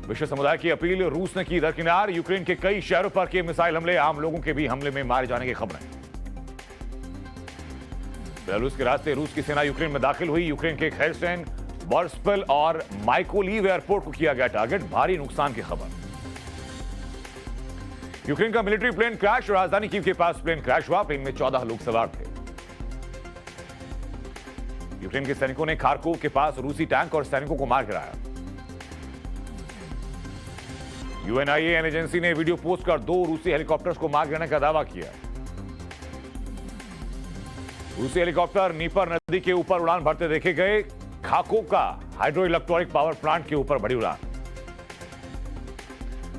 विश्व समुदाय की अपील रूस ने की दरकिनार। यूक्रेन के कई शहरों पर किए मिसाइल हमले, आम लोगों के भी हमले में मारे जाने की खबरें। बेलारूस के रास्ते रूस की सेना यूक्रेन में दाखिल हुई। यूक्रेन के खैरसन, बोरिस्पल और माइकोलीव एयरपोर्ट को किया गया टारगेट, भारी नुकसान की खबर। यूक्रेन का मिलिट्री प्लेन क्रैश, राजधानी कीव के पास प्लेन क्रैश हुआ। प्लेन में 14 लोग सवार थे। यूक्रेन के सैनिकों ने खारकोव के पास रूसी टैंक और सैनिकों को मार गिराया। यूएनआईए एजेंसी ने वीडियो पोस्ट कर 2 रूसी हेलीकॉप्टर्स को मार गिराने का दावा किया। रूसी हेलीकॉप्टर नीपर नदी के ऊपर उड़ान भरते देखे गए। खारकोव का हाइड्रो इलेक्ट्रिक पावर प्लांट के ऊपर बड़ी उड़ान।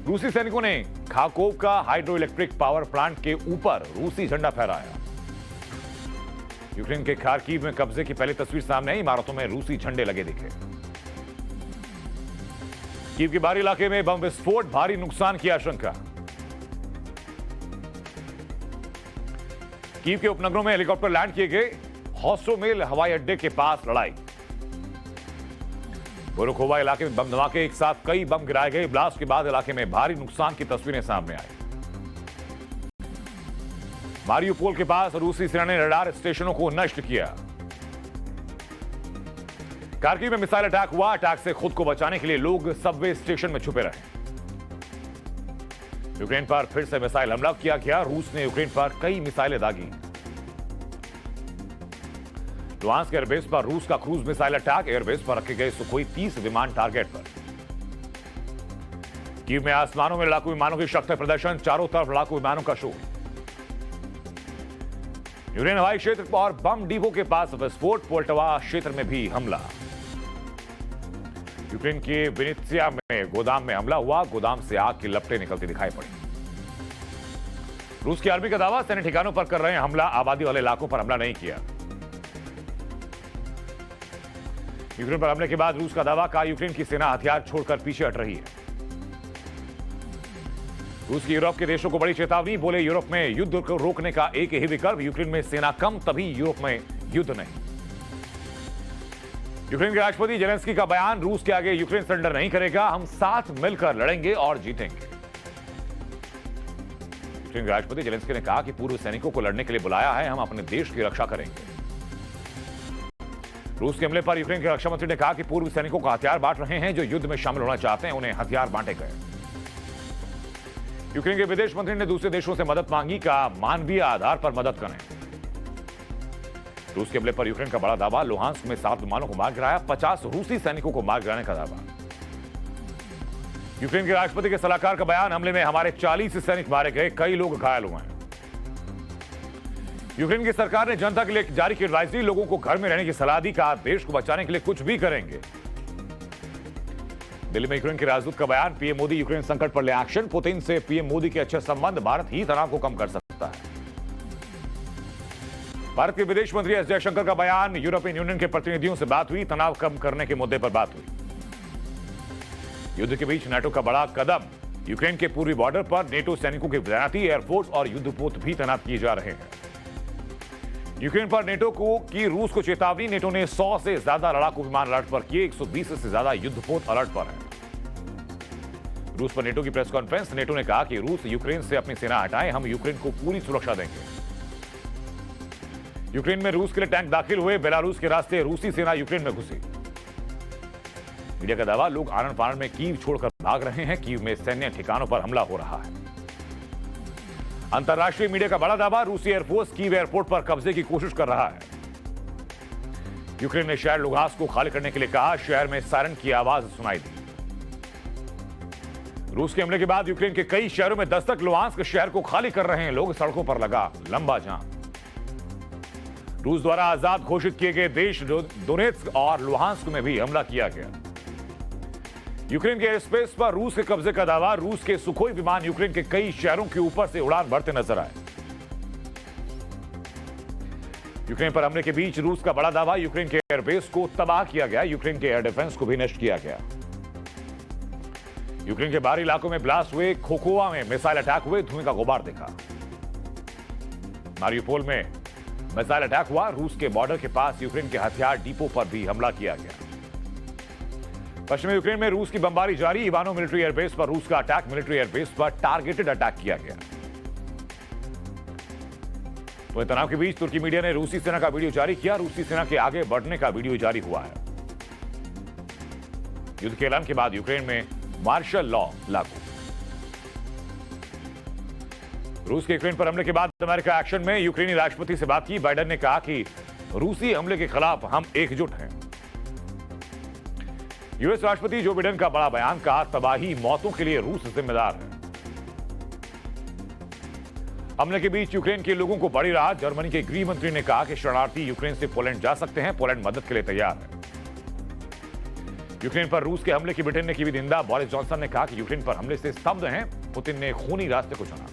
रूसी सैनिकों ने खारकोव का हाइड्रो इलेक्ट्रिक पावर प्लांट के ऊपर रूसी झंडा फहराया। यूक्रेन के खारकीव में कब्जे की पहली तस्वीर सामने आई। इमारतों में रूसी झंडे लगे दिखे। कीव के बाहरी इलाके में बम विस्फोट, भारी नुकसान की आशंका। कीव के उपनगरों में हेलीकॉप्टर लैंड किए गए। हॉस्टोमेल हवाई अड्डे के पास लड़ाई। बोरोखोवा इलाके में बम धमाके, एक साथ कई बम गिराए गए। ब्लास्ट के बाद इलाके में भारी नुकसान की तस्वीरें सामने आई। मारियुपोल के पास रूसी सेना ने रडार स्टेशनों को नष्ट किया। कारगिल में मिसाइल अटैक हुआ। अटैक से खुद को बचाने के लिए लोग सबवे स्टेशन में छुपे रहे। यूक्रेन पर फिर से मिसाइल हमला किया गया। रूस ने यूक्रेन पर कई मिसाइलें दागी। लुहांस्क एयरबेस पर रूस का क्रूज मिसाइल अटैक। एयरबेस पर रखे गए सुखोई 30 विमान टारगेट पर। कीव में आसमानों में लड़ाकू विमानों की शक्ति प्रदर्शन, चारों तरफ लड़ाकू विमानों का शोर। यूक्रेन हवाई क्षेत्र और बम डिपो के पास विस्फोट। पोल्टवा क्षेत्र में भी हमला। यूक्रेन के विनित्सिया में गोदाम में हमला हुआ। गोदाम से आग की लपटें निकलती दिखाई पड़ी। रूस की आर्मी का दावा, सैन्य ठिकानों पर कर रहे हैं हमला, आबादी वाले इलाकों पर हमला नहीं किया। यूक्रेन पर हमले के बाद रूस का दावा, कहा यूक्रेन की सेना हथियार छोड़कर पीछे हट रही है। रूस की यूरोप के देशों को बड़ी चेतावनी, बोले यूरोप में युद्ध को रोकने का एक ही विकल्प, यूक्रेन में सेना कम तभी यूरोप में युद्ध नहीं। यूक्रेन के राष्ट्रपति जेलेंस्की का बयान, रूस के आगे यूक्रेन सरेंडर नहीं करेगा, हम साथ मिलकर लड़ेंगे और जीतेंगे। यूक्रेन के राष्ट्रपति जेलेंस्की ने कहा कि पूर्व सैनिकों को लड़ने के लिए बुलाया है, हम अपने देश की रक्षा करेंगे। रूस के हमले पर यूक्रेन के रक्षा मंत्री ने कहा कि पूर्व सैनिकों को हथियार बांट रहे हैं, जो युद्ध में शामिल होना चाहते हैं उन्हें हथियार बांटे गए। यूक्रेन के विदेश मंत्री ने दूसरे देशों से मदद मांगी, का मानवीय आधार पर मदद करें। रूस के हमले पर यूक्रेन का बड़ा दावा, लुहांस्क में 7 विमानों को मार गिराया। 50 रूसी सैनिकों को मार गिराने का दावा। यूक्रेन के राष्ट्रपति के सलाहकार का बयान, हमले में हमारे 40 सैनिक मारे गए, कई लोग घायल हुए हैं। यूक्रेन की सरकार ने जनता के लिए जारी की एडवाइजरी, लोगों को घर में रहने की सलाह दी, कहा देश को बचाने के लिए कुछ भी करेंगे। दिल्ली में यूक्रेन के राजदूत का बयान, पीएम मोदी यूक्रेन संकट पर ले एक्शन, पुतिन से पीएम मोदी के अच्छे संबंध, भारत ही तनाव को कम कर सकता है। भारत के विदेश मंत्री एस जयशंकर का बयान, यूरोपियन यूनियन के प्रतिनिधियों से बात हुई, तनाव कम करने के मुद्दे पर बात हुई। युद्ध के बीच नाटो का बड़ा कदम, यूक्रेन के पूर्वी बॉर्डर पर नेटो सैनिकों की तैनाती, एयरफोर्स और युद्धपोत भी तैनात किए जा रहे हैं। यूक्रेन पर नेटो को की रूस को चेतावनी, नेटो ने 100 से ज्यादा लड़ाकू विमान अलर्ट पर किए, 120 से ज्यादा युद्धपोत अलर्ट पर है। रूस पर नेटो की प्रेस कॉन्फ्रेंस, नेटो ने कहा कि रूस यूक्रेन से अपनी सेना हटाए, हम यूक्रेन को पूरी सुरक्षा देंगे। यूक्रेन में रूस के लिए टैंक दाखिल हुए, बेलारूस के रास्ते रूसी सेना यूक्रेन में घुसी। मीडिया का दावा, लोग आनन फानन में कीव छोड़कर भाग रहे हैं, कीव में सैन्य ठिकानों पर हमला हो रहा है। अंतर्राष्ट्रीय मीडिया का बड़ा दावा, रूसी एयरफोर्स कीव एयरपोर्ट पर कब्जे की कोशिश कर रहा है। यूक्रेन ने शहर लुहांस्क को खाली करने के लिए कहा, शहर में सायरन की आवाज सुनाई दी। रूस के हमले के बाद यूक्रेन के कई शहरों में दस्तक, लुहांस्क शहर को खाली कर रहे हैं लोग, सड़कों पर लगा लंबा जाम। रूस द्वारा आजाद घोषित किए गए देश दोनेत्स्क और लुहांस्क में भी हमला किया गया। यूक्रेन के एयरस्पेस पर रूस के कब्जे का दावा, रूस के सुखोई विमान यूक्रेन के कई शहरों के ऊपर से उड़ान भरते नजर आए। यूक्रेन पर हमले के बीच रूस का बड़ा दावा, यूक्रेन के एयरबेस को तबाह किया गया, यूक्रेन के एयर डिफेंस को भी नष्ट किया गया। यूक्रेन के बाहरी इलाकों में ब्लास्ट हुए, खोखोवा में मिसाइल अटैक हुए, धुएं का गुबार दिखा। मारियुपोल में मिसाइल अटैक हुआ, रूस के बॉर्डर के पास यूक्रेन के हथियार डिपो पर भी हमला किया गया। पश्चिमी यूक्रेन में रूस की बमबारी जारी। इवानो मिलिट्री एयरबेस पर रूस का अटैक। मिलिट्री एयरबेस पर टारगेटेड अटैक किया गया। तो तनाव के बीच तुर्की मीडिया ने रूसी सेना का वीडियो जारी किया। रूसी सेना के आगे बढ़ने का वीडियो जारी हुआ है। युद्ध के ऐलान के बाद यूक्रेन में मार्शल लॉ लागू। रूस के यूक्रेन पर हमले के बाद अमेरिका एक्शन में। यूक्रेनी राष्ट्रपति से बात की। बाइडेन ने कहा कि रूसी हमले के खिलाफ हम एकजुट हैं। यूएस राष्ट्रपति जो बाइडेन का बड़ा बयान। कहा तबाही मौतों के लिए रूस जिम्मेदार है। हमले के बीच यूक्रेन के लोगों को बड़ी राहत। जर्मनी के गृह मंत्री ने कहा कि शरणार्थी यूक्रेन से पोलैंड जा सकते हैं। पोलैंड मदद के लिए तैयार है। यूक्रेन पर रूस के हमले की ब्रिटेन ने की भी निंदा। बोरिस जॉनसन ने कहा कि यूक्रेन पर हमले से स्तब्ध हैं। पुतिन ने खूनी रास्ते को चुना।